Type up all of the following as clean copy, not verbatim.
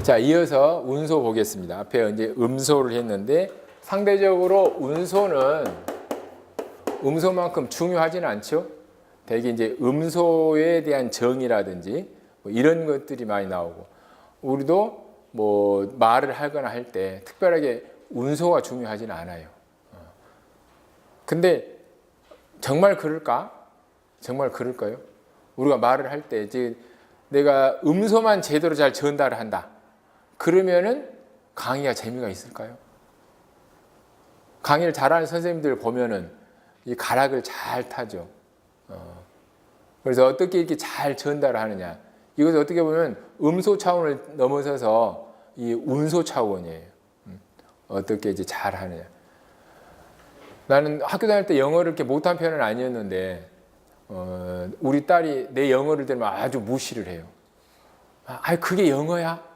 자, 이어서 운소 보겠습니다. 앞에 이제 음소를 했는데 상대적으로 운소는 음소만큼 중요하지는 않죠. 대개 이제 음소에 대한 정의라든지 뭐 이런 것들이 많이 나오고, 우리도 뭐 말을 하거나 할 때 특별하게 운소가 중요하지는 않아요. 근데 정말 그럴까? 정말 그럴까요? 우리가 말을 할 때 이제 내가 음소만 제대로 잘 전달을 한다. 그러면은 강의가 재미가 있을까요? 강의를 잘하는 선생님들 보면은 이 가락을 잘 타죠. 그래서 어떻게 이렇게 잘 전달을 하느냐. 이것을 어떻게 보면 음소 차원을 넘어서서 이 운소 차원이에요. 어떻게 이제 잘 하느냐. 나는 학교 다닐 때 영어를 이렇게 못한 편은 아니었는데, 우리 딸이 내 영어를 들으면 아주 무시를 해요. 아, 그게 영어야?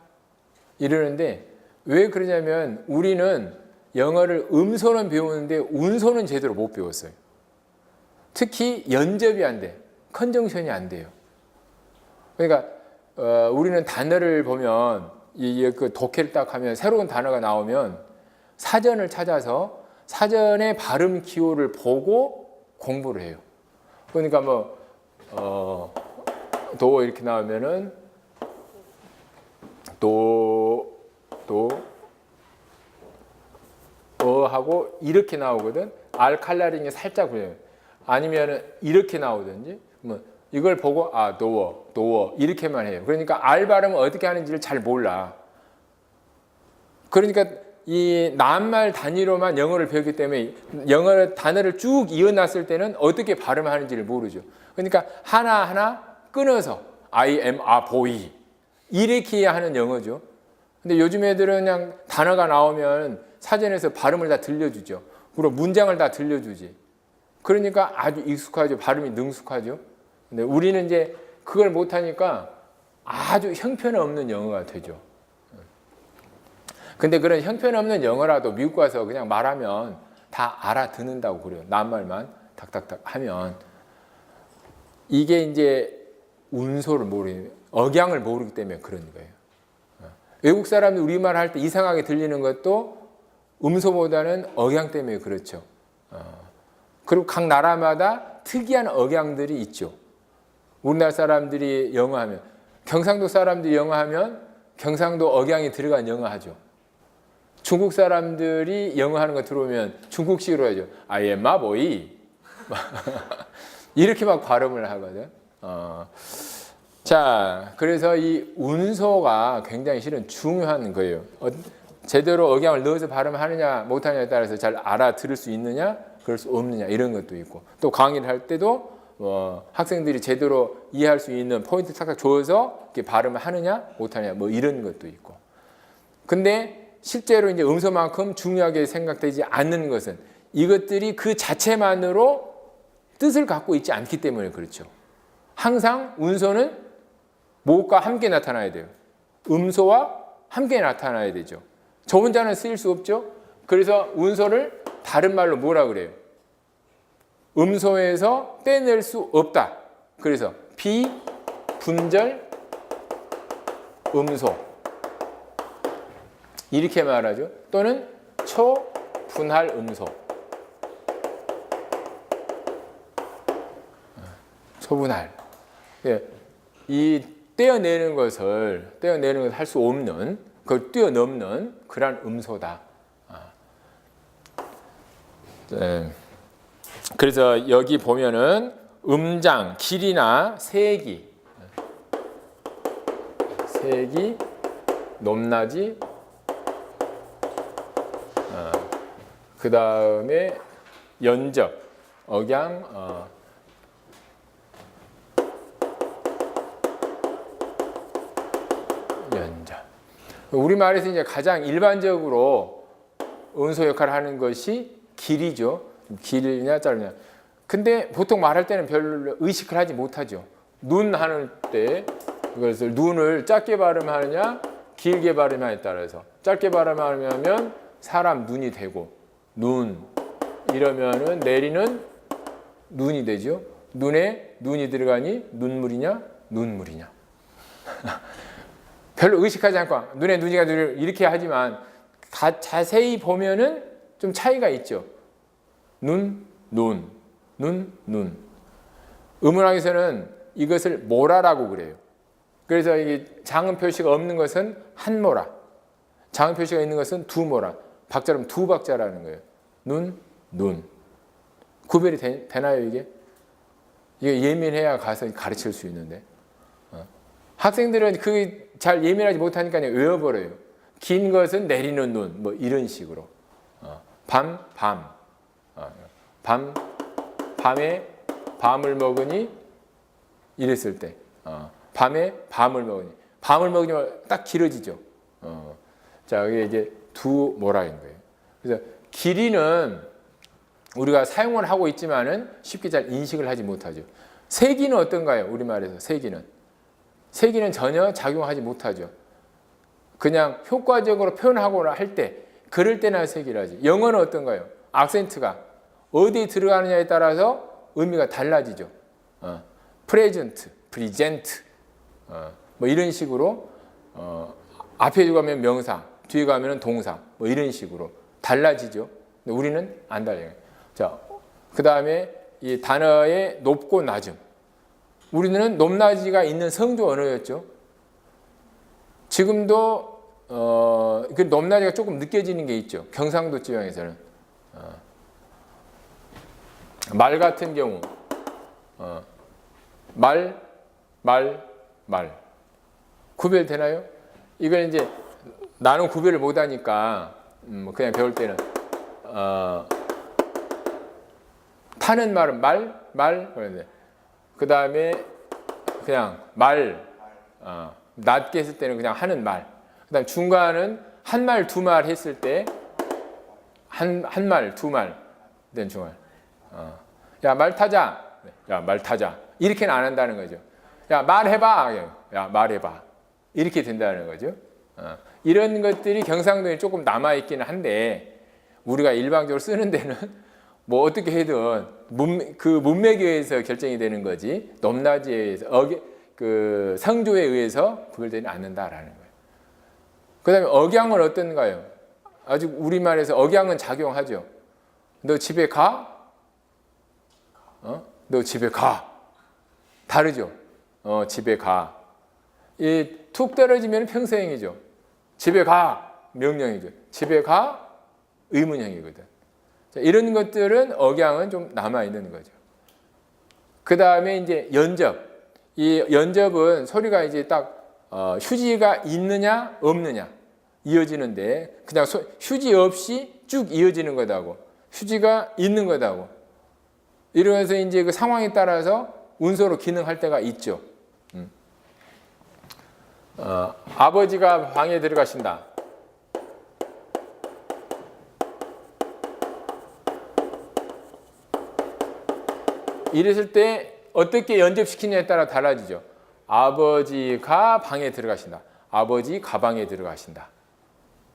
이러는데, 왜 그러냐면 우리는 영어를 음소는 배우는데 운소는 제대로 못 배웠어요. 특히 연접이 안 돼. 컨정션이 안 돼요. 그러니까 우리는 단어를 보면 그 독해를 딱 하면 새로운 단어가 나오면 사전을 찾아서 사전의 발음 기호를 보고 공부를 해요. 그러니까 도 이렇게 나오면은 하고 이렇게 나오거든. 알칼라링이 살짝 그래요. 아니면은 이렇게 나오든지, 뭐 이걸 보고 도어 이렇게만 해요. 그러니까 알 발음을 어떻게 하는지를 잘 몰라. 그러니까 이 낱말 단위로만 영어를 배웠기 때문에 영어 단어를 쭉 이어놨을 때는 어떻게 발음하는지를 모르죠. 그러니까 하나하나 끊어서 I am a boy 이렇게 하는 영어죠. 근데 요즘 애들은 그냥 단어가 나오면 사전에서 발음을 다 들려주죠. 그리고 문장을 다 들려주지. 그러니까 아주 익숙하죠. 발음이 능숙하죠. 근데 우리는 이제 그걸 못하니까 아주 형편없는 영어가 되죠. 근데 그런 형편없는 영어라도 미국 가서 그냥 말하면 다 알아듣는다고 그래요. 낱말만 탁탁탁 하면. 이게 이제 운소를 모르는, 억양을 모르기 때문에 그런 거예요. 외국 사람들이 우리말 할 때 이상하게 들리는 것도 음소보다는 억양 때문에 그렇죠. 그리고 각 나라마다 특이한 억양들이 있죠. 우리나라 사람들이 영어하면, 경상도 사람들이 영어하면 경상도 억양이 들어간 영어 하죠. 중국 사람들이 영어하는 거 들어오면 중국식으로 하죠. I am a boy. 이렇게 막 발음을 하거든. 자, 그래서 이 운소가 굉장히 실은 중요한 거예요. 제대로 억양을 넣어서 발음하느냐 못하느냐에 따라서 잘 알아들을 수 있느냐 그럴 수 없느냐 이런 것도 있고, 또 강의를 할 때도 학생들이 제대로 이해할 수 있는 포인트 탁탁 줘서 이렇게 발음을 하느냐 못하느냐 뭐 이런 것도 있고. 근데 실제로 이제 음소만큼 중요하게 생각되지 않는 것은 이것들이 그 자체만으로 뜻을 갖고 있지 않기 때문에 그렇죠. 항상 운소는 무엇과 함께 나타나야 돼요. 음소와 함께 나타나야 되죠. 저 혼자는 쓰일 수 없죠. 그래서 운소를 다른 말로 뭐라 그래요? 음소에서 떼낼 수 없다. 그래서 비분절 음소 이렇게 말하죠. 또는 초분할 음소. 초분할. 이 떼어내는 것을 할 수 없는, 그걸 뛰어넘는 그런 음소다. 네. 그래서 여기 보면은 음장, 길이나 세기, 높낮이, 그 다음에 연접, 억양, 연접. 우리말에서 이제 가장 일반적으로 음소 역할을 하는 것이 길이죠. 길이냐 짧으냐. 근데 보통 말할 때는 별로 의식을 하지 못하죠. 눈 하는 때 그것을 눈을 짧게 발음하느냐 길게 발음하느냐에 따라서, 짧게 발음하면 사람 눈이 되고, 눈 이러면은 내리는 눈이 되죠. 눈에 눈이 들어가니 눈물이냐 눈물이냐. 별로 의식하지 않고 눈에 눈이가 눈을 이렇게 하지만 자세히 보면은 좀 차이가 있죠. 눈, 눈, 눈, 눈. 의문학에서는 이것을 모라라고 그래요. 그래서 이 장음 표시가 없는 것은 한 모라, 장음 표시가 있는 것은 두 모라. 박자럼 두 박자라는 거예요. 눈, 눈. 구별이 되나요 이게? 이게 예민해야 가서 가르칠 수 있는데 학생들은 그 잘 예민하지 못하니까 그냥 외워버려요. 긴 것은 내리는 눈, 뭐 이런 식으로. 밤, 밤, 밤, 밤에 밤을 먹으니 이랬을 때, 밤에 밤을 먹으니, 밤을 먹으면 딱 길어지죠. 자, 이게 이제 두 모라인 거예요. 그래서 길이는 우리가 사용을 하고 있지만은 쉽게 잘 인식을 하지 못하죠. 세기는 어떤가요? 우리말에서 세기는 전혀 작용하지 못하죠. 그냥 효과적으로 표현하거나 할 때, 그럴 때나 세기를 하지. 영어는 어떤가요? 악센트가 어디에 들어가느냐에 따라서 의미가 달라지죠. present, present, 뭐 이런 식으로 앞에 가면 명사, 뒤에 가면 동사, 뭐 이런 식으로 달라지죠. 근데 우리는 안 달라요. 자, 그 다음에 이 단어의 높고 낮음. 우리는 높낮이가 있는 성조 언어였죠. 지금도 그 높낮이가 조금 느껴지는 게 있죠. 경상도 지방에서는 말 같은 경우 말 구별되나요? 이걸 이제 나는 구별을 못하니까 그냥 배울 때는 타는 말은 말 그런데 그 다음에 그냥 낮게 했을 때는 그냥 하는 말. 그 다음 중간은 한 말, 두 말 했을 때 한 말, 두 말 된 중간. 야, 말 타자. 야, 말 타자. 이렇게는 안 한다는 거죠. 야, 말해봐. 야, 말해봐. 이렇게 된다는 거죠. 이런 것들이 경상도에 조금 남아있기는 한데 우리가 일반적으로 쓰는 데는 뭐 어떻게 해든 그 문맥에 의해서 결정이 되는 거지 높낮이에 의해서 그 성조에 의해서 구별되지 않는다라는 거예요. 그 다음에 억양은 어떤가요? 아직 우리말에서 억양은 작용하죠. 너 집에 가? 너 집에 가. 다르죠. 집에 가. 이 툭 떨어지면 평서형이죠. 집에 가. 명령이죠. 집에 가. 의문형이거든. 자, 이런 것들은 억양은 좀 남아있는 거죠. 그 다음에 이제 연접. 이 연접은 소리가 이제 딱 휴지가 있느냐 없느냐 이어지는데 그냥 휴지 없이 쭉 이어지는 거다고 휴지가 있는 거다고 이러면서 이제 그 상황에 따라서 운소로 기능할 때가 있죠. 아버지가 방에 들어가신다. 이랬을 때 어떻게 연접시키냐에 따라 달라지죠. 아버지가 방에 들어가신다. 아버지 가방에 들어가신다.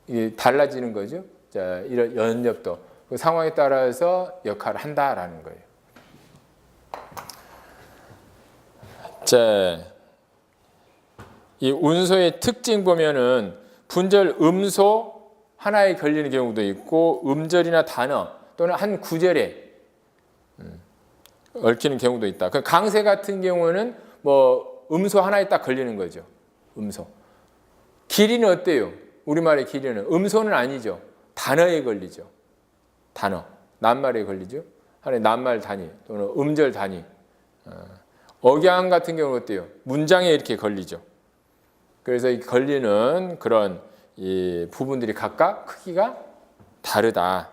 이게 달라지는 거죠. 자, 이런 연접도 그 상황에 따라서 역할을 한다라는 거예요. 자, 이 운소의 특징 보면은 분절 음소 하나에 걸리는 경우도 있고 음절이나 단어 또는 한 구절에 얽히는 경우도 있다. 그 강세 같은 경우는 뭐 음소 하나에 딱 걸리는 거죠. 음소. 길이는 어때요? 우리말의 길이는 음소는 아니죠. 단어에 걸리죠. 단어. 낱말에 걸리죠. 하나의 낱말 단위 또는 음절 단위. 억양 같은 경우는 어때요? 문장에 이렇게 걸리죠. 그래서 이 걸리는 그런 이 부분들이 각각 크기가 다르다.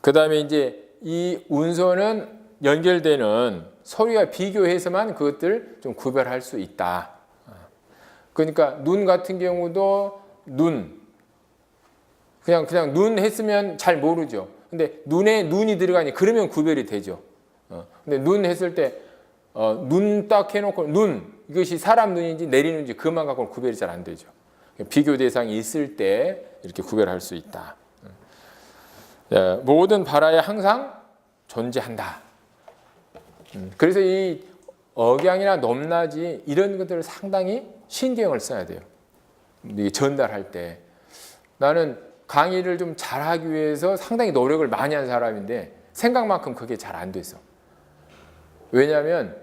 그 다음에 이제 이 운소는 연결되는 소리와 비교해서만 그것들 좀 구별할 수 있다. 그러니까 눈 같은 경우도 눈 그냥 눈 했으면 잘 모르죠. 근데 눈에 눈이 들어가니 그러면 구별이 되죠. 근데 눈 했을 때 눈 딱 해놓고 눈 이것이 사람 눈인지 내리는 눈인지 그것만 갖고는 구별이 잘 안 되죠. 비교 대상이 있을 때 이렇게 구별할 수 있다. 모든 바라에 항상 존재한다. 그래서 이 억양이나 높낮이 이런 것들을 상당히 신경을 써야 돼요. 이게 전달할 때. 나는 강의를 좀 잘하기 위해서 상당히 노력을 많이 한 사람인데 생각만큼 그게 잘 안 됐어. 왜냐하면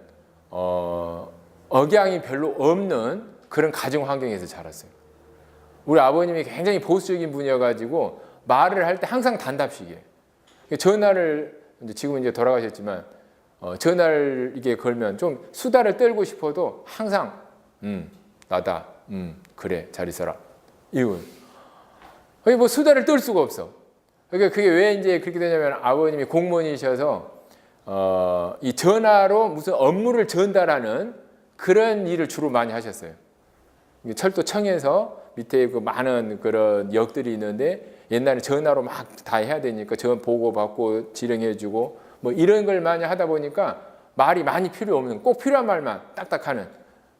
억양이 별로 없는 그런 가정 환경에서 자랐어요. 우리 아버님이 굉장히 보수적인 분이어가지고 말을 할 때 항상 단답식이에요. 전화를 지금은 이제 돌아가셨지만 전화를 이게 걸면 좀 수다를 떨고 싶어도 항상 나다 그래 잘 있어라 이거 뭐 수다를 떨 수가 없어. 그러니까 그게 왜 이제 그렇게 되냐면 아버님이 공무원이셔서 이 전화로 무슨 업무를 전달하는 그런 일을 주로 많이 하셨어요. 철도청에서 밑에 그 많은 그런 역들이 있는데 옛날에 전화로 막 다 해야 되니까 전 보고받고 지령해주고 뭐 이런 걸 많이 하다 보니까 말이 많이 필요 없는 꼭 필요한 말만 딱딱하는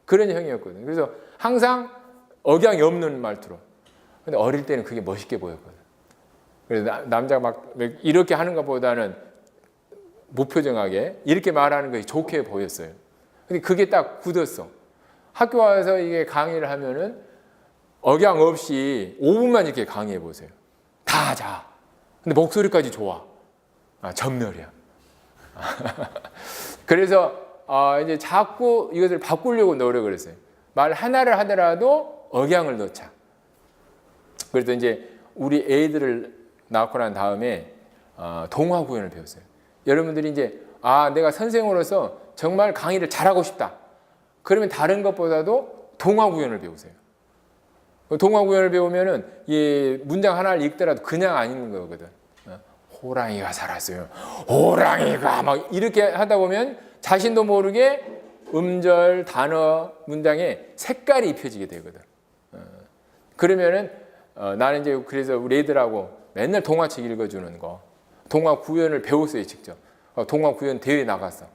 그런 형이었거든요. 그래서 항상 억양이 없는 말투로. 근데 어릴 때는 그게 멋있게 보였거든. 그래서 남자가 막 이렇게 하는 것보다는 무표정하게 이렇게 말하는 것이 좋게 보였어요. 근데 그게 딱 굳었어. 학교 와서 이게 강의를 하면은 억양 없이 5분만 이렇게 강의해 보세요. 다 하자. 근데 목소리까지 좋아. 전멸이야. 그래서 이제 자꾸 이것을 바꾸려고 노력을 했어요. 말 하나를 하더라도 억양을 넣자. 그래서 이제 우리 애들을 낳고 난 다음에 동화 구연을 배웠어요. 여러분들이 이제 내가 선생으로서 정말 강의를 잘하고 싶다. 그러면 다른 것보다도 동화 구연을 배우세요. 동화 구연을 배우면은 이 문장 하나를 읽더라도 그냥 안 읽는 거거든. 호랑이가 살았어요. 호랑이가 막 이렇게 하다 보면 자신도 모르게 음절, 단어, 문장에 색깔이 입혀지게 되거든. 그러면은 나는 이제 그래서 우리 애들하고 맨날 동화책 읽어주는 거, 동화 구연을 배웠어요 직접. 동화 구연 대회 나갔어.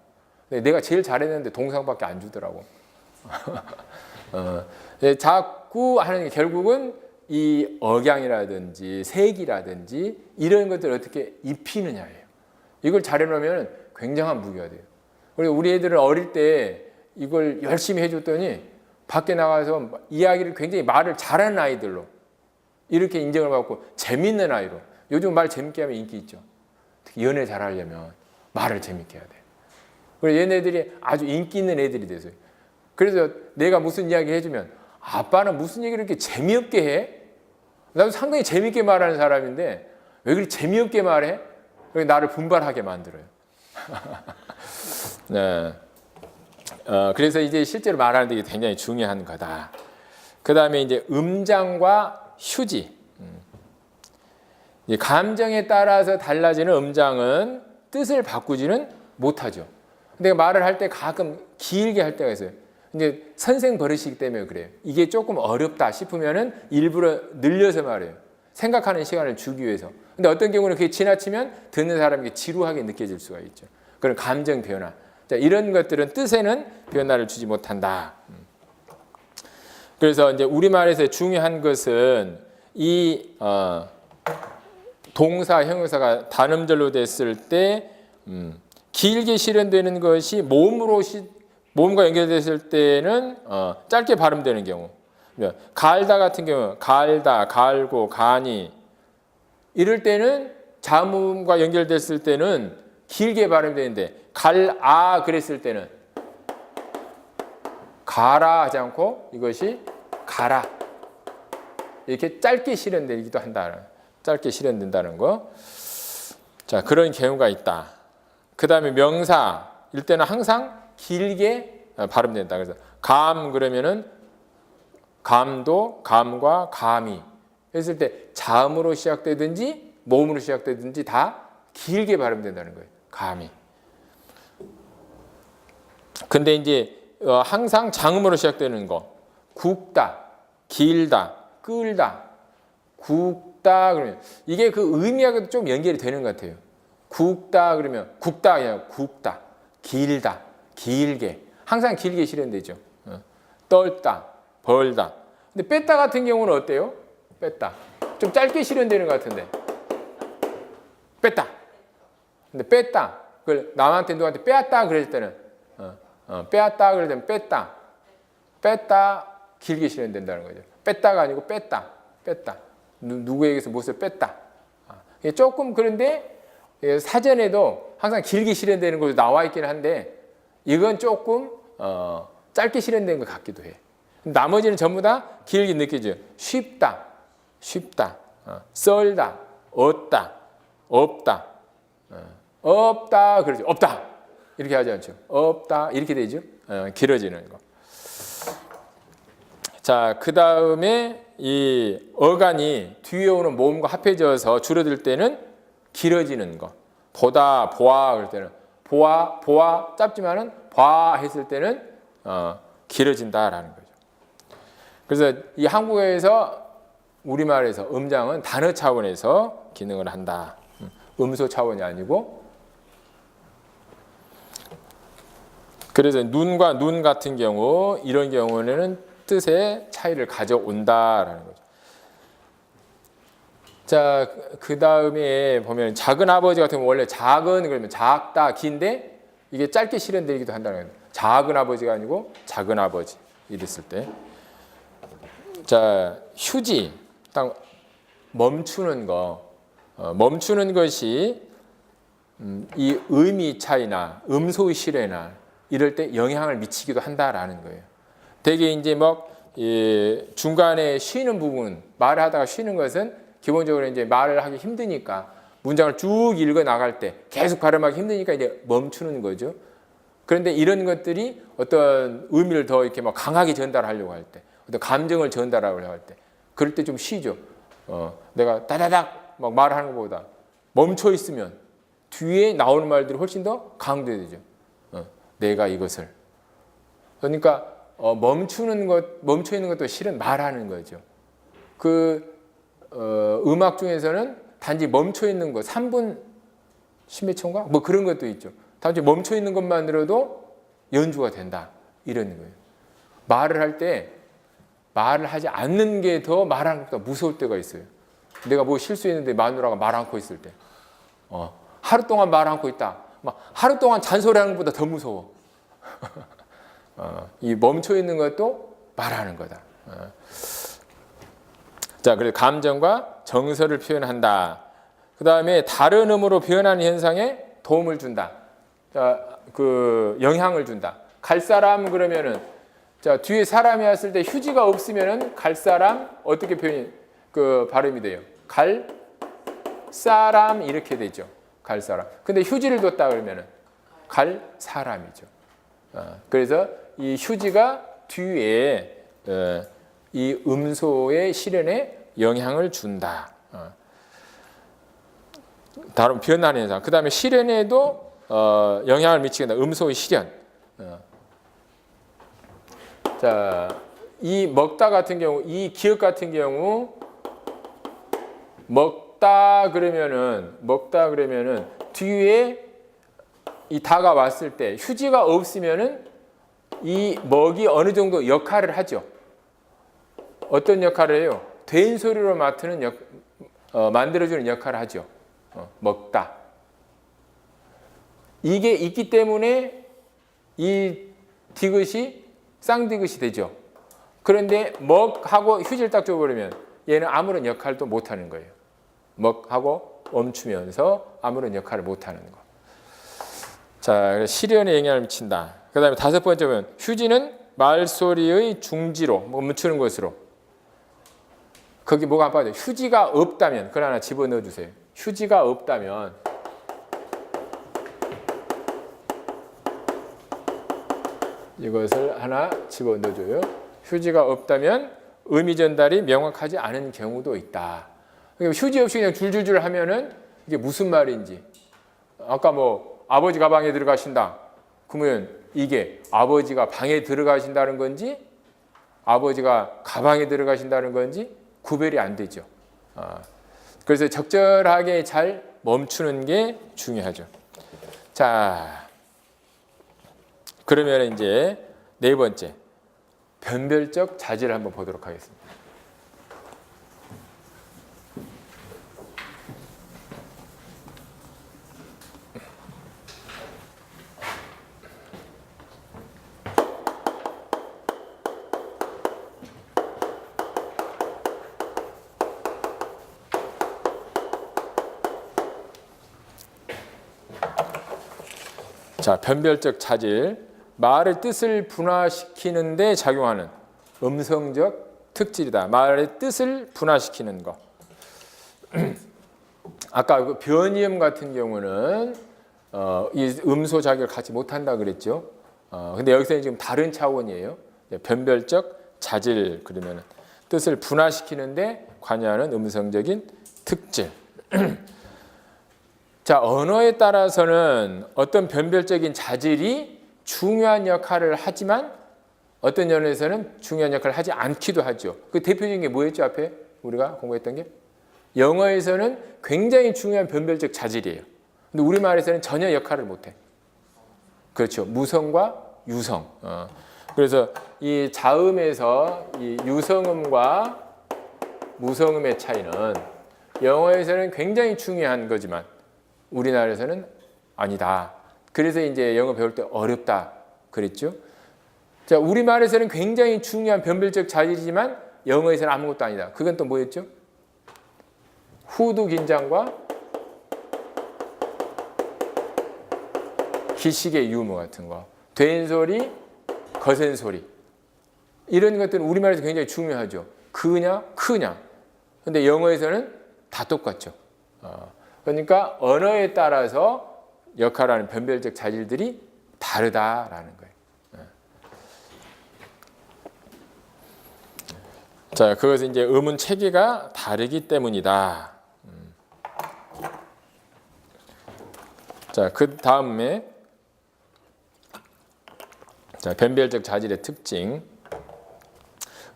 근데 내가 제일 잘했는데 동상밖에 안 주더라고. 자꾸 하는 게 결국은 이 억양이라든지 색이라든지 이런 것들을 어떻게 입히느냐예요. 이걸 잘해놓으면 굉장한 무기가 돼요. 그리고 우리 애들은 어릴 때 이걸 열심히 해줬더니 밖에 나가서 이야기를 굉장히 말을 잘하는 아이들로 이렇게 인정을 받고 재밌는 아이로. 요즘 말 재밌게 하면 인기 있죠. 특히 연애 잘하려면 말을 재밌게 해야 돼요. 그래서 얘네들이 아주 인기 있는 애들이 됐어요. 그래서 내가 무슨 이야기 해주면 아빠는 무슨 얘기를 이렇게 재미없게 해? 나도 상당히 재밌게 말하는 사람인데 왜 그렇게 재미없게 말해? 나를 분발하게 만들어요. 네. 그래서 이제 실제로 말하는 게 굉장히 중요한 거다. 그 다음에 이제 음장과 휴지. 감정에 따라서 달라지는 음장은 뜻을 바꾸지는 못하죠. 내가 말을 할 때 가끔 길게 할 때가 있어요. 이제 선생 버릇이기 때문에 그래요. 이게 조금 어렵다 싶으면은 일부러 늘려서 말해요. 생각하는 시간을 주기 위해서. 근데 어떤 경우는 그게 지나치면 듣는 사람에게 지루하게 느껴질 수가 있죠. 그런 감정 변화. 자, 이런 것들은 뜻에는 변화를 주지 못한다. 그래서 이제 우리말에서 중요한 것은 이 동사, 형용사가 단음절로 됐을 때 길게 실현되는 것이 몸과 연결됐을 때는 짧게 발음되는 경우. 갈다 같은 경우 갈다, 갈고, 가니 이럴 때는 자음과 연결됐을 때는 길게 발음되는데 갈아 그랬을 때는 가라 하지 않고 이것이 가라 이렇게 짧게 실현되기도 한다. 짧게 실현된다는 거. 자, 그런 경우가 있다. 그 다음에 명사 일 때는 항상 길게 발음된다. 그래서 감 그러면은 감도, 감과 감이 했을 때 자음으로 시작되든지 모음으로 시작되든지 다 길게 발음된다는 거예요. 감이. 근데 이제 항상 장음으로 시작되는 거. 굵다, 길다, 끌다, 굵다 그러면 이게 그 의미하고도 좀 연결이 되는 것 같아요. 굵다 그러면 굵다 아니라 굵다, 길다, 길게 항상 길게 실현되죠. 떨다, 벌다. 근데 뺐다 같은 경우는 어때요? 뺐다. 좀 짧게 실현되는 것 같은데. 뺐다. 근데 뺐다. 그걸 남한테 누구한테 빼앗다 그랬을 때는 빼앗다 그러면 뺐다 길게 실현된다는 거죠. 뺐다가 아니고 뺐다. 누구에게서 무엇을 뺐다. 이게 조금 그런데 사전에도 항상 길게 실현되는 것도 나와 있긴 한데 이건 조금 짧게 실현된 것 같기도 해. 나머지는 전부 다 길게 느껴져요. 쉽다, 썰다, 얻다, 없다, 없다, 그러죠. 없다 이렇게 하지 않죠. 없다 이렇게 되죠. 길어지는 거. 자, 그 다음에 이 어간이 뒤에 오는 모음과 합해져서 줄어들 때는 길어지는 거. 보다, 보아 그럴 때는 보아 짧지만은 봐 했을 때는 길어진다라는 거죠. 그래서 이 한국어에서 우리말에서 음장은 단어 차원에서 기능을 한다. 음소 차원이 아니고. 그래서 눈과 눈 같은 경우 이런 경우에는 뜻의 차이를 가져온다라는 거죠. 자, 그 다음에 보면 작은 아버지 같은 경우 원래 작은 그러면 작다 긴데 이게 짧게 실현되기도 한다는 거예요. 작은 아버지가 아니고 작은 아버지 이랬을 때. 자, 휴지 딱 멈추는 거. 멈추는 것이 이 의미 차이나 음소의 실해나 이럴 때 영향을 미치기도 한다라는 거예요. 되게 이제 중간에 쉬는 부분, 말을 하다가 쉬는 것은 기본적으로 이제 말을 하기 힘드니까 문장을 쭉 읽어 나갈 때 계속 발음하기 힘드니까 이제 멈추는 거죠. 그런데 이런 것들이 어떤 의미를 더 이렇게 막 강하게 전달하려고 할 때, 어떤 감정을 전달하려고 할 때, 그럴 때 좀 쉬죠. 내가 따다닥 막 말하는 것보다 멈춰 있으면 뒤에 나오는 말들이 훨씬 더 강조되죠. 내가 이것을. 그러니까 멈춰 있는 것도 실은 말하는 거죠. 음악 중에서는 단지 멈춰 있는 것, 3분 10몇 초인가? 뭐 그런 것도 있죠. 단지 멈춰 있는 것만으로도 연주가 된다. 이런 거예요. 말을 할 때 말을 하지 않는 게 더 말하는 것보다 무서울 때가 있어요. 내가 뭐 실수했는데 마누라가 말 않고 있을 때. 하루 동안 말 않고 있다. 막 하루 동안 잔소리하는 것보다 더 무서워. 이 멈춰 있는 것도 말하는 거다. 자, 그래서 감정과 정서를 표현한다. 그 다음에 다른 음으로 표현하는 현상에 도움을 준다. 자, 영향을 준다. 갈 사람 그러면은 자, 뒤에 사람이 왔을 때 휴지가 없으면은 갈 사람 어떻게 발음이 돼요? 갈 사람 이렇게 되죠. 갈 사람. 근데 휴지를 뒀다 그러면은 갈 사람이죠. 그래서 이 휴지가 뒤에 이 음소의 실현에 영향을 준다. 다른 변하는 현상. 그 다음에 실현에도 영향을 미치게 된다. 음소의 실현. 자, 이 먹다 같은 경우, 이 기억 같은 경우 먹다 그러면은 뒤에 이 다가 왔을 때 휴지가 없으면은 이 먹이 어느 정도 역할을 하죠. 어떤 역할을 해요? 된 소리로 만들어주는 역할을 하죠. 먹다. 이게 있기 때문에 이 디귿이 쌍디귿이 되죠. 그런데 먹하고 휴지를 딱 줘버리면 얘는 아무런 역할도 못하는 거예요. 먹하고 멈추면서 아무런 역할을 못하는 거. 자, 실현에 영향을 미친다. 그 다음에 다섯 번째는 휴지는 말소리의 중지로 멈추는 것으로. 거기 뭐가 안 빠져요. 휴지가 없다면 그걸 하나 집어넣어 주세요. 휴지가 없다면 이것을 하나 집어넣어 줘요. 휴지가 없다면 의미 전달이 명확하지 않은 경우도 있다. 그러니까 휴지 없이 그냥 줄줄줄 하면은 이게 무슨 말인지. 아까 아버지 가방에 들어가신다. 그러면 이게 아버지가 방에 들어가신다는 건지 아버지가 가방에 들어가신다는 건지 구별이 안 되죠. 그래서 적절하게 잘 멈추는 게 중요하죠. 자, 그러면 이제 네 번째 변별적 자질을 한번 보도록 하겠습니다. 자, 변별적 자질. 말의 뜻을 분화시키는 데 작용하는 음성적 특질이다. 말의 뜻을 분화시키는 거. 아까 그 변이음 같은 경우는 이 음소 자격을 갖지 못한다 그랬죠. 근데 여기서는 지금 다른 차원이에요. 변별적 자질 그러면은 뜻을 분화시키는데 관여하는 음성적인 특질. 자, 언어에 따라서는 어떤 변별적인 자질이 중요한 역할을 하지만 어떤 연어에서는 중요한 역할을 하지 않기도 하죠. 그 대표적인 게 뭐였죠? 앞에 우리가 공부했던 게 영어에서는 굉장히 중요한 변별적 자질이에요. 근데 우리말에서는 전혀 역할을 못해. 그렇죠. 무성과 유성. 그래서 이 자음에서 이 유성음과 무성음의 차이는 영어에서는 굉장히 중요한 거지만 우리나라에서는 아니다. 그래서 이제 영어 배울 때 어렵다 그랬죠. 자, 우리말에서는 굉장히 중요한 변별적 자질이지만 영어에서는 아무것도 아니다. 그건 또 뭐였죠? 후두 긴장과 기식의 유무 같은 거, 된 소리, 거센 소리 이런 것들은 우리말에서 굉장히 중요하죠. 그냐, 크냐. 근데 영어에서는 다 똑같죠. 그러니까 언어에 따라서 역할하는 변별적 자질들이 다르다라는 거예요. 자, 그것은 이제 음운 체계가 다르기 때문이다. 자, 그 다음에 자, 변별적 자질의 특징.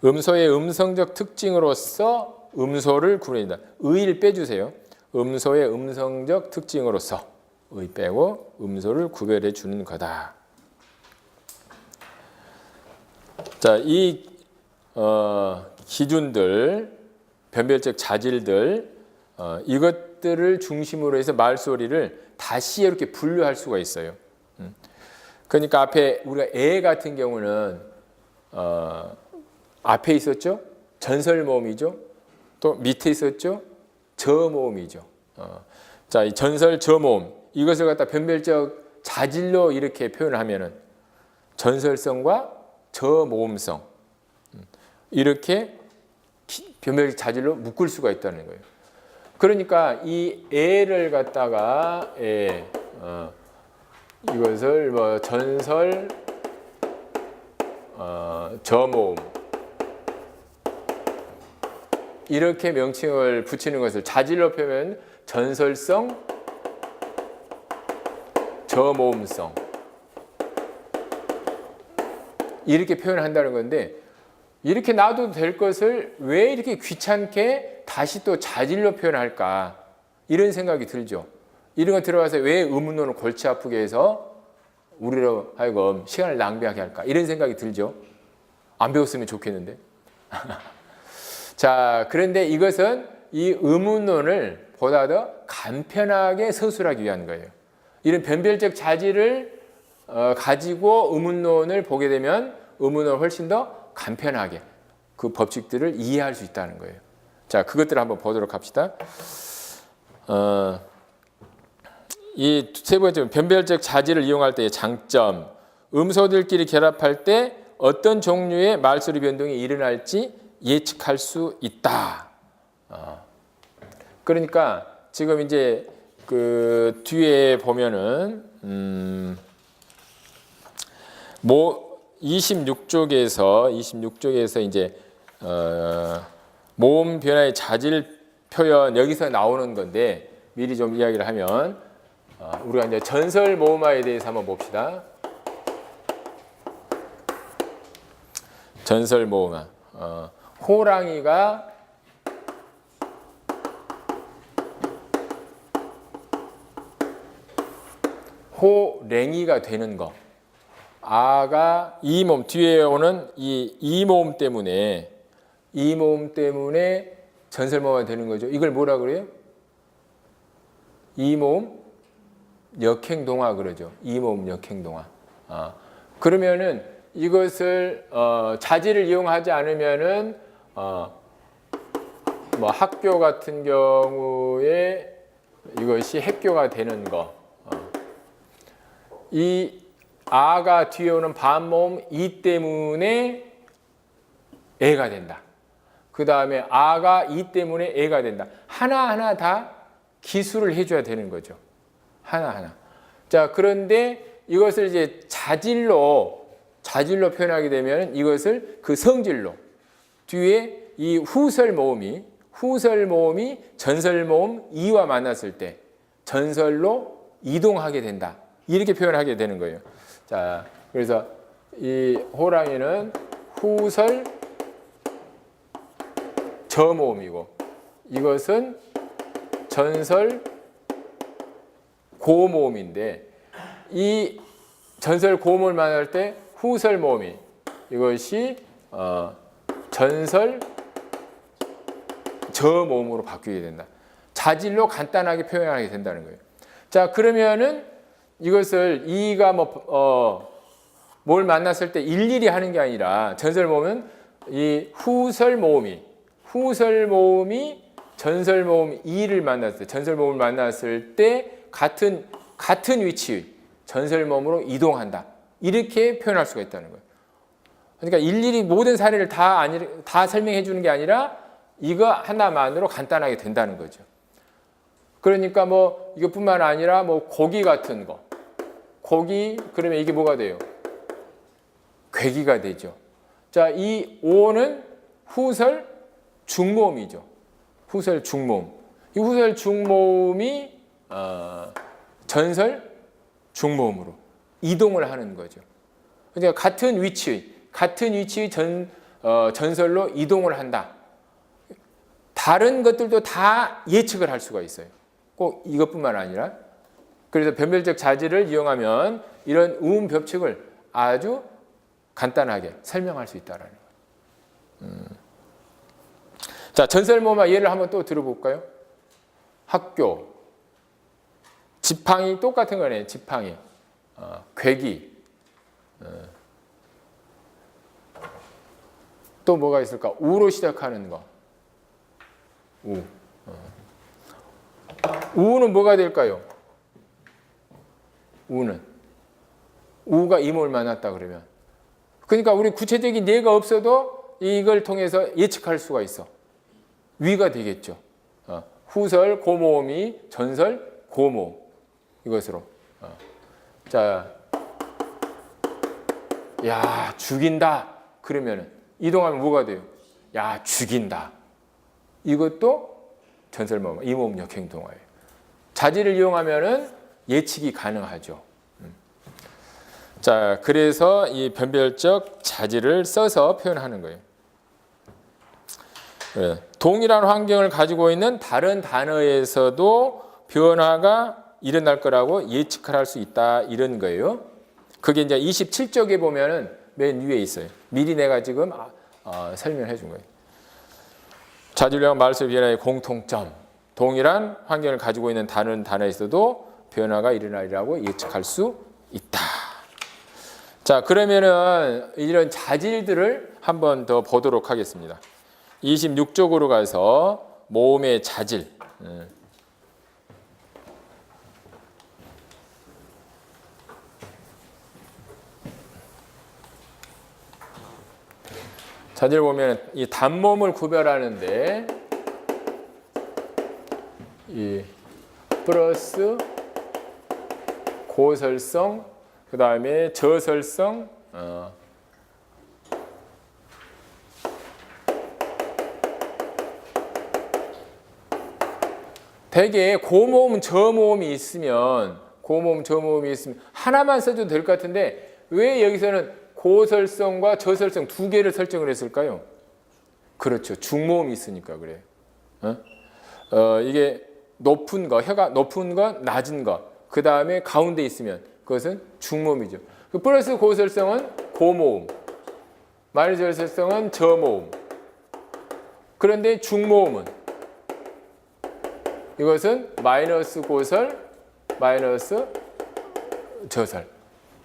음소의 음성적 특징으로서 음소를 구분한다. 의를 빼주세요. 음소의 음성적 특징으로서 의 빼고 음소를 구별해 주는 거다. 자, 이 기준들, 변별적 자질들, 이것들을 중심으로 해서 말소리를 다시 이렇게 분류할 수가 있어요. 그러니까 앞에 우리가 애 같은 경우는 앞에 있었죠? 전설모음이죠. 또 밑에 있었죠? 저모음이죠. 자, 이 전설 저모음 이것을 갖다 변별적 자질로 이렇게 표현을 하면은 전설성과 저모음성 이렇게 변별적 자질로 묶을 수가 있다는 거예요. 그러니까 이 애를 갖다가 이것을 뭐 전설 저모음 이렇게 명칭을 붙이는 것을 자질로 표현하면 전설성 저모음성 이렇게 표현한다는 건데 이렇게 놔도 될 것을 왜 이렇게 귀찮게 다시 또 자질로 표현할까 이런 생각이 들죠. 이런 거 들어가서 왜 의문론을 골치 아프게 해서 우리로 하여금 시간을 낭비하게 할까 이런 생각이 들죠. 안 배웠으면 좋겠는데. 자, 그런데 이것은 이 의문론을 보다 더 간편하게 서술하기 위한 거예요. 이런 변별적 자질을 가지고 의문론을 보게 되면 의문론을 훨씬 더 간편하게 그 법칙들을 이해할 수 있다는 거예요. 자, 그것들을 한번 보도록 합시다. 이 세 번째 변별적 자질을 이용할 때의 장점. 음소들끼리 결합할 때 어떤 종류의 말소리 변동이 일어날지 예측할 수 있다. 그러니까 지금 이제 그 뒤에 보면은 26쪽에서 이제 모음 변화의 자질 표현 여기서 나오는 건데 미리 좀 이야기를 하면 우리가 이제 전설 모음화에 대해서 한번 봅시다. 전설 모음화. 호랑이가 호랭이가 되는 거. 아가 이 모음 뒤에 오는 이 모음 때문에 전설 모음화가 되는 거죠. 이걸 뭐라 그래요? 이 모음 역행동화 그러죠. 이 모음 역행동화. 그러면은 이것을 자질을 이용하지 않으면은 뭐 학교 같은 경우에 이것이 핵교가 되는 거. 이 아가 뒤에 오는 반모음 이 때문에 애가 된다. 그 다음에 아가 이 때문에 애가 된다. 하나하나 다 기술을 해줘야 되는 거죠. 하나하나. 자, 그런데 이것을 이제 자질로 표현하게 되면 이것을 그 성질로 뒤에 이 후설 모음이 전설 모음 이와 만났을 때 전설로 이동하게 된다. 이렇게 표현하게 되는 거예요. 자, 그래서 이 호랑이는 후설 저모음이고 이것은 전설 고모음인데 이 전설 고모음을 만날 때 후설 모음이 이것이 전설 저모음으로 바뀌게 된다. 자질로 간단하게 표현하게 된다는 거예요. 자, 그러면은 이것을 이가 뭘 만났을 때 일일이 하는 게 아니라 전설 모음은 이 후설 모음이 전설 모음 이를 만났을 때 전설 모음을 만났을 때 같은 위치 전설 모음으로 이동한다. 이렇게 표현할 수가 있다는 거예요. 그러니까 일일이 모든 사례를 다 설명해 주는 게 아니라 이거 하나만으로 간단하게 된다는 거죠. 그러니까 이것뿐만 아니라 고기 같은 거. 고기 그러면 이게 뭐가 돼요? 괴기가 되죠. 자, 이 오는 후설 중모음이죠. 후설 중모음. 이 후설 중모음이 전설 중모음으로 이동을 하는 거죠. 그러니까 같은 위치의 전설로 이동을 한다. 다른 것들도 다 예측을 할 수가 있어요. 꼭 이것뿐만 아니라. 그래서 변별적 자질을 이용하면 이런 음 법칙을 아주 간단하게 설명할 수 있다라는 거예요. 자, 전설모마 예를 한번 또 들어볼까요? 학교, 지팡이 똑같은 거네. 지팡이, 괴기, 또 뭐가 있을까? 우로 시작하는 거. 우는 뭐가 될까요? 우가 이모를 만났다 그러면. 그러니까 우리 구체적인 예가 없어도 이걸 통해서 예측할 수가 있어. 위가 되겠죠. 후설 고모음이 전설 고모음 이것으로. 자, 야 죽인다 그러면은 이동하면 뭐가 돼요? 야 죽인다. 이것도 전설모음 이모음 역행동화예요. 자질을 이용하면은 예측이 가능하죠. 자, 그래서 이 변별적 자질을 써서 표현하는 거예요. 동일한 환경을 가지고 있는 다른 단어에서도 변화가 일어날 거라고 예측할 수 있다 이런 거예요. 그게 이제 27쪽에 보면은 맨 위에 있어요. 미리 내가 지금 설명해 준 거예요. 자질형 말소 변화의 공통점. 동일한 환경을 가지고 있는 다른 단어에서도 변화가 일어나리라고 예측할 수 있다. 자, 그러면은 이런 자질들을 한번 더 보도록 하겠습니다. 26쪽으로 가서 모음의 자질. 자질 보면 이 단모음을 구별하는데 이 플러스 고설성, 그 다음에 저설성, 대개 고모음, 저모음이 있으면 하나만 써도 될 것 같은데 왜 여기서는 고설성과 저설성 두 개를 설정을 했을까요? 그렇죠. 중모음이 있으니까 그래요. 이게 높은 거, 혀가 높은 거, 낮은 거, 그 다음에 가운데 있으면 그것은 중모음이죠. 그 플러스 고설성은 고모음, 마이너스 저설성은 저모음. 그런데 중모음은 이것은 마이너스 고설, 마이너스 저설.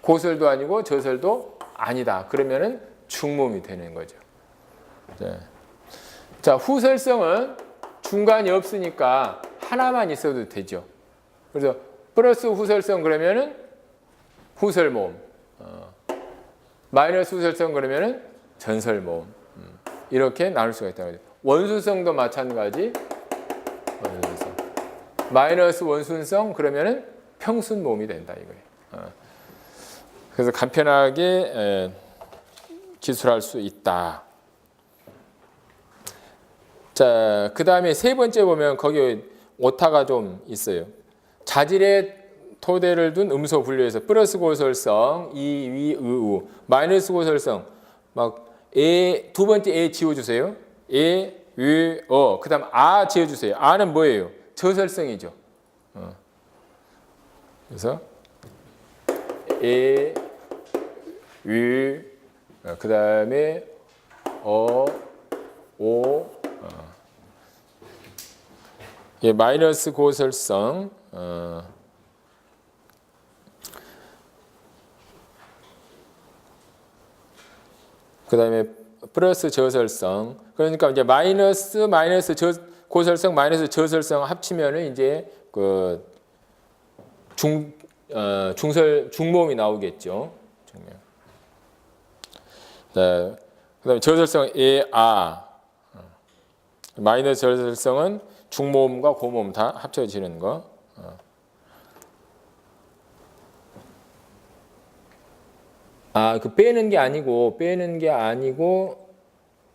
고설도 아니고 저설도 아니다. 그러면은 중모음이 되는 거죠. 네. 자, 후설성은 중간이 없으니까 하나만 있어도 되죠. 그래서 플러스 후설성 그러면은 후설모음. 마이너스 후설성 그러면은 전설모음. 이렇게 나눌 수가 있다는 거죠. 원순성도 마찬가지. 원순성. 마이너스 원순성 그러면은 평순모음이 된다 이거예요. 그래서 간편하게 기술할 수 있다. 자, 그 다음에 세 번째 보면 거기 오타가 좀 있어요. 자질의 토대를 둔 음소 분류에서 플러스 고설성, 이, 위, 우, 마이너스 고설성, 막 두 번째 에 지워주세요. 에, 위, 그 다음 아 지워주세요. 아는 뭐예요? 저설성이죠. 그래서 에, 위, 그 다음에 오, 예, 마이너스 고설성, 그 다음에 플러스 저설성. 그러니까 이제 마이너스 고설성, 마이너스 저설성 합치면은 이제 그 중모음이 나오겠죠. 네. 그 다음에 저설성 마이너스 저설성은 중모음과 고모음 다 합쳐지는 거. 그 빼는 게 아니고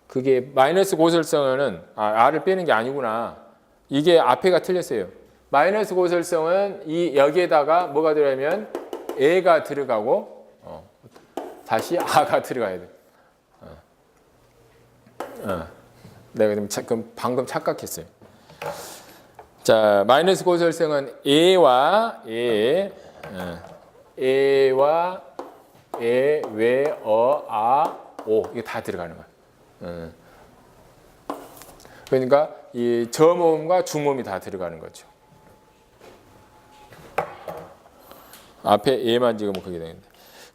그게 마이너스 고설성은 R을 빼는 게 아니구나. 이게 앞에가 틀렸어요. 마이너스 고설성은 이 여기에다가 뭐가 들어가면 에가 들어가고 다시 아가 들어가야 돼. 내가 그럼 방금 착각했어요. 자, 마이너스 고설성은 에와 에, 에와 에, 왜, 아, 오 이게 다 들어가는 거야. 그러니까 이 저모음과 중모음이 다 들어가는 거죠. 앞에 에만 지금 그게 되는데.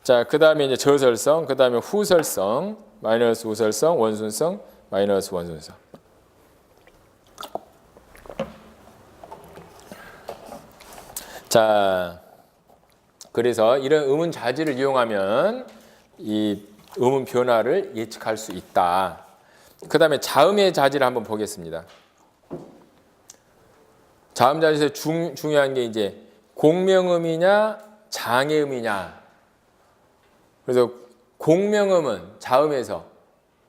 자, 그 다음에 이제 저설성, 그 다음에 후설성, 마이너스 후설성, 원순성, 마이너스 원순성. 자, 그래서 이런 음운 자질을 이용하면 이 음운 변화를 예측할 수 있다. 그 다음에 자음의 자질을 한번 보겠습니다. 자음 자질에서 중요한 게 이제 공명음이냐 장애음이냐. 그래서 공명음은 자음에서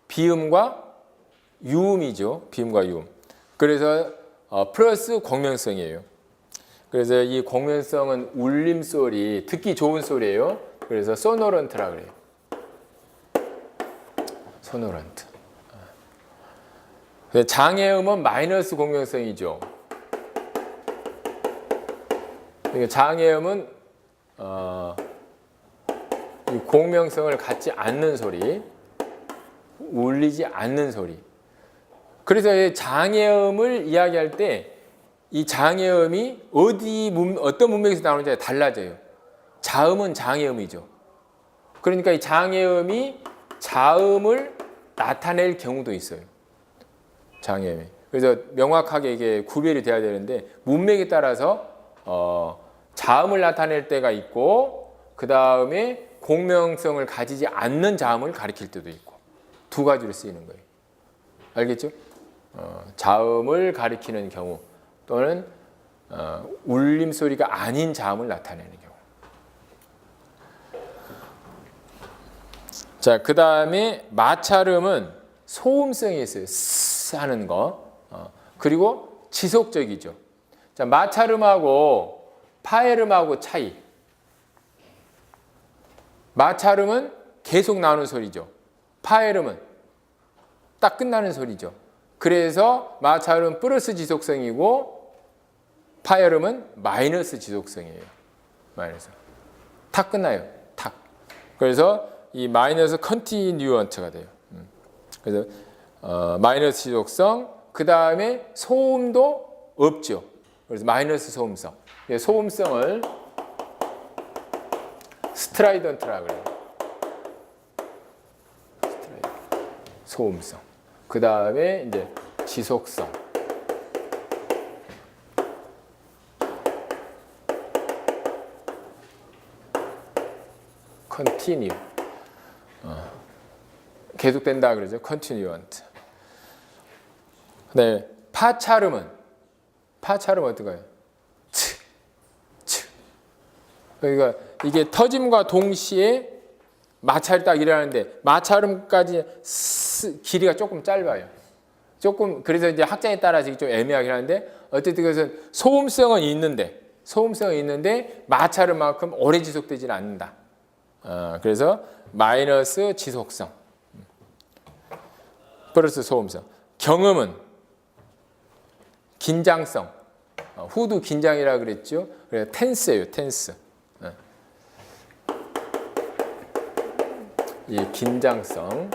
비음과 유음이죠. 비음과 유음. 그래서 플러스 공명성이에요. 그래서 이 공명성은 울림소리, 듣기 좋은 소리예요. 그래서 소노런트라 그래요. 소노런트. 장애음은 마이너스 공명성이죠. 그러니까 장애음은 이 공명성을 갖지 않는 소리, 울리지 않는 소리. 그래서 이 장애음을 이야기할 때 이 장애음이 어떤 문맥에서 나오는지 달라져요. 자음은 장애음이죠. 그러니까 이 장애음이 자음을 나타낼 경우도 있어요. 장애음이. 그래서 명확하게 이게 구별이 돼야 되는데 문맥에 따라서 자음을 나타낼 때가 있고 그 다음에 공명성을 가지지 않는 자음을 가리킬 때도 있고 두 가지로 쓰이는 거예요. 알겠죠? 자음을 가리키는 경우 또는 울림 소리가 아닌 자음을 나타내는 경우. 자, 그 다음에 마찰음은 소음성이 있어요. 스 하는 거. 그리고 지속적이죠. 자, 마찰음하고 파열음하고 차이. 마찰음은 계속 나오는 소리죠. 파열음은 딱 끝나는 소리죠. 그래서 마찰음은 플러스 지속성이고 파열음은 마이너스 지속성이에요. 마이너스. 탁 끝나요. 탁. 그래서 이 마이너스 컨티뉴언트가 돼요. 그래서 마이너스 지속성, 그 다음에 소음도 없죠. 그래서 마이너스 소음성. 소음성을 스트라이던트라고 그래요. 소음성. 그 다음에 이제 지속성. continue. 계속된다 그러죠. continuant. 네, 파차름은 어떤가요? 츠. 그러니까 이게 터짐과 동시에 마찰이 딱 일어나는데 마찰음까지 길이가 조금 짧아요. 조금 그래서 이제 학자에 따라서 좀 애매하긴 한데 어쨌든 그것은 소음성은 있는데 마찰음만큼 오래 지속되지는 않는다. 그래서 마이너스 지속성 플러스 소음성. 경음은 긴장성. 후두 긴장이라 그랬죠. 그래서 텐스예요. 텐스. 이 긴장성.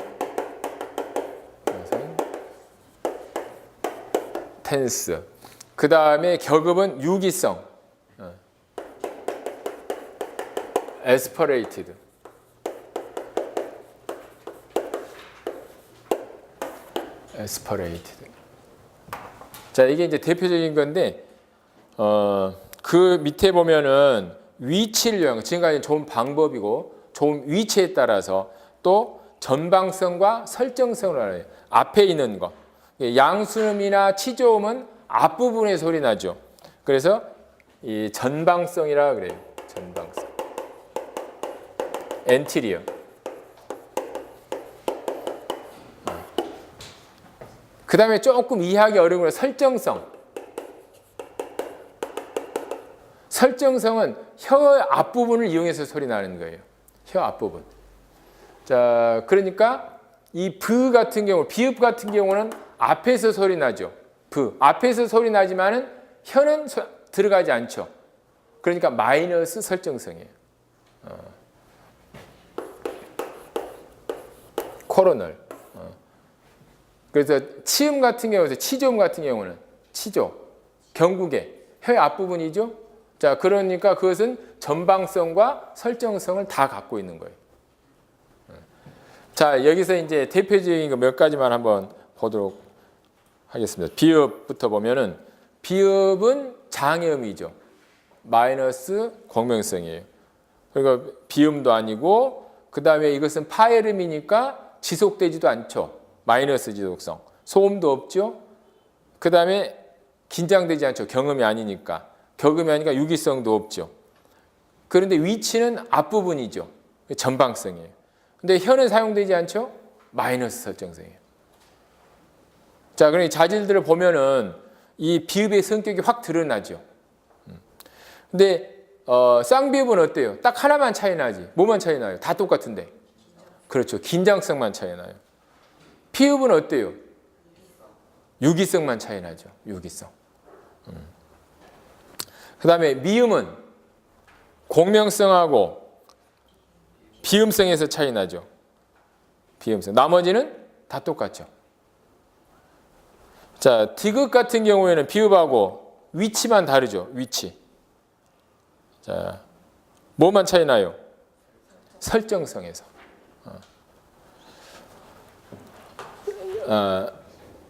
텐스. 그 다음에 격음은 유기성. aspirated. 자, 이게 이제 대표적인 건데, 그 밑에 보면은 위치를 요한, 지금까지 좋은 방법이고, 좋은 위치에 따라서 또 전방성과 설정성을 알아요. 앞에 있는 거. 양수음이나 치조음은 앞부분에 소리 나죠. 그래서 이 전방성이라 그래요. 전방성. 엔티리어. 그 다음에 조금 이해하기 어려운 건 설정성. 설정성은 혀 앞부분을 이용해서 소리 나는 거예요. 혀 앞부분. 자, 그러니까 이 브 같은 경우, 비읍 같은 경우는 앞에서 소리 나죠. 브. 앞에서 소리 나지만은 혀는 들어가지 않죠. 그러니까 마이너스 설정성이에요. 코로널. 그래서 치음 같은 경우에서 치조음 같은 경우는 치조, 경국의 혀의 앞부분이죠. 자, 그러니까 그것은 전방성과 설정성을 다 갖고 있는 거예요. 자, 여기서 이제 대표적인 거 몇 가지만 한번 보도록 하겠습니다. 비읍부터 보면은 비읍은 장애음이죠. 마이너스 공명성이에요. 그러니까 비음도 아니고 그 다음에 이것은 파열음이니까 지속되지도 않죠. 마이너스 지속성. 소음도 없죠. 그 다음에 긴장되지 않죠. 경음이 아니니까. 격음이 아니니까 유기성도 없죠. 그런데 위치는 앞부분이죠. 전방성이에요. 근데 혀는 사용되지 않죠. 마이너스 설정성이에요. 자, 그러니 자질들을 보면은 이 비읍의 성격이 확 드러나죠. 근데 쌍비읍은 어때요? 딱 하나만 차이 나지. 뭐만 차이 나요? 다 똑같은데. 그렇죠. 긴장성만 차이 나요. 피읍은 어때요? 유기성만 차이 나죠. 유기성. 그 다음에 미음은 공명성하고 비음성에서 차이 나죠. 비음성. 나머지는 다 똑같죠. 자, 디귿 같은 경우에는 비읍하고 위치만 다르죠. 위치. 자, 뭐만 차이 나요? 설정성에서.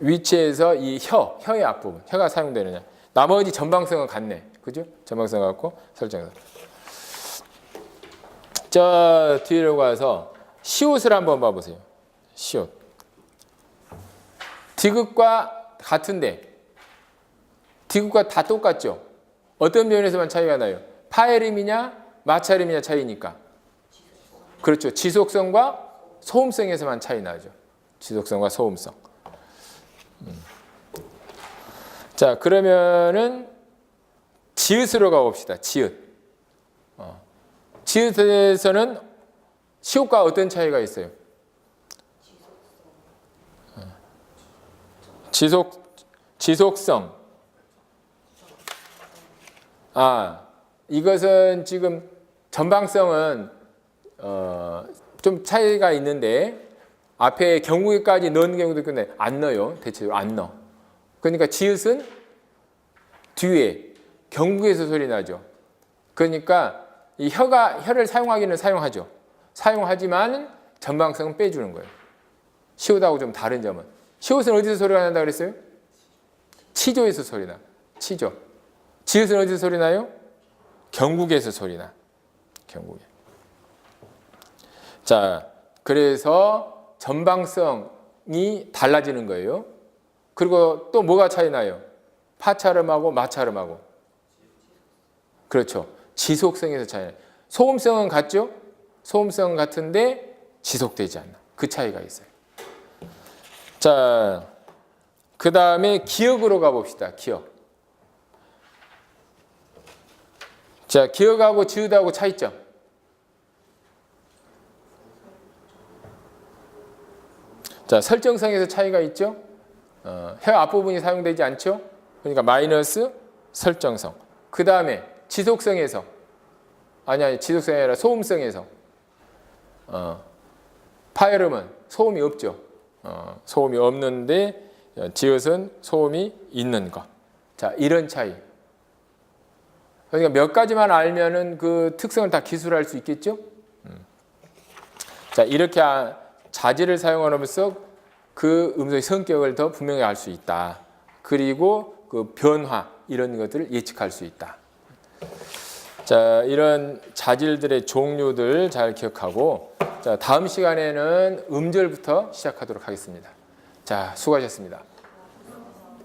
위치에서 이 혀의 앞부분, 혀가 사용되느냐. 나머지 전방성은 같네. 그죠? 전방성 같고 설정성. 저 뒤로 가서 시옷을 한번 봐보세요. 시옷. 디귿과 같은데 디귿과 다 똑같죠? 어떤 면에서만 차이가 나요? 파열음이냐 마찰음이냐 차이니까. 그렇죠. 지속성과 소음성에서만 차이 나죠. 지속성과 소음성. 자, 그러면은 지읒으로 가봅시다. 지읒. 지읒에서는 시옷과 어떤 차이가 있어요? 지속성. 이것은 지금 전방성은 좀 차이가 있는데 앞에 경국에까지 넣는 경우도 있는데 안 넣어요. 대체적으로 안 넣어. 그러니까 지읒은 뒤에 경국에서 소리 나죠. 그러니까 이 혀를 사용하기는 사용하죠. 사용하지만 전방성은 빼주는 거예요. 시옷하고 좀 다른 점은. 시옷은 어디서 소리가 난다 그랬어요? 치조에서 소리 나. 치조. 지읒은 어디서 소리 나요? 경국에서 소리 나. 경국에. 자, 그래서 전방성이 달라지는 거예요. 그리고 또 뭐가 차이 나요? 파차름하고 마차름하고. 그렇죠. 지속성에서 차이 나요. 소음성은 같죠? 소음성은 같은데 지속되지 않나. 그 차이가 있어요. 자, 그 다음에 기억으로 가봅시다. 기억. 자, 기억하고 지읒하고 차이점. 자, 설정성에서 차이가 있죠. 혀 앞부분이 사용되지 않죠. 그러니까 마이너스 설정성. 그 다음에 지속성에서 아니 지속성이 아니라 소음성에서 파열음은 소음이 없죠. 소음이 없는데 지읒은 소음이 있는 것. 자, 이런 차이. 그러니까 몇 가지만 알면은 그 특성을 다 기술할 수 있겠죠. 자, 이렇게 자질을 사용함으로써 그 음소의 성격을 더 분명히 알 수 있다. 그리고 그 변화 이런 것들을 예측할 수 있다. 자, 이런 자질들의 종류들 잘 기억하고, 자, 다음 시간에는 음절부터 시작하도록 하겠습니다. 자, 수고하셨습니다.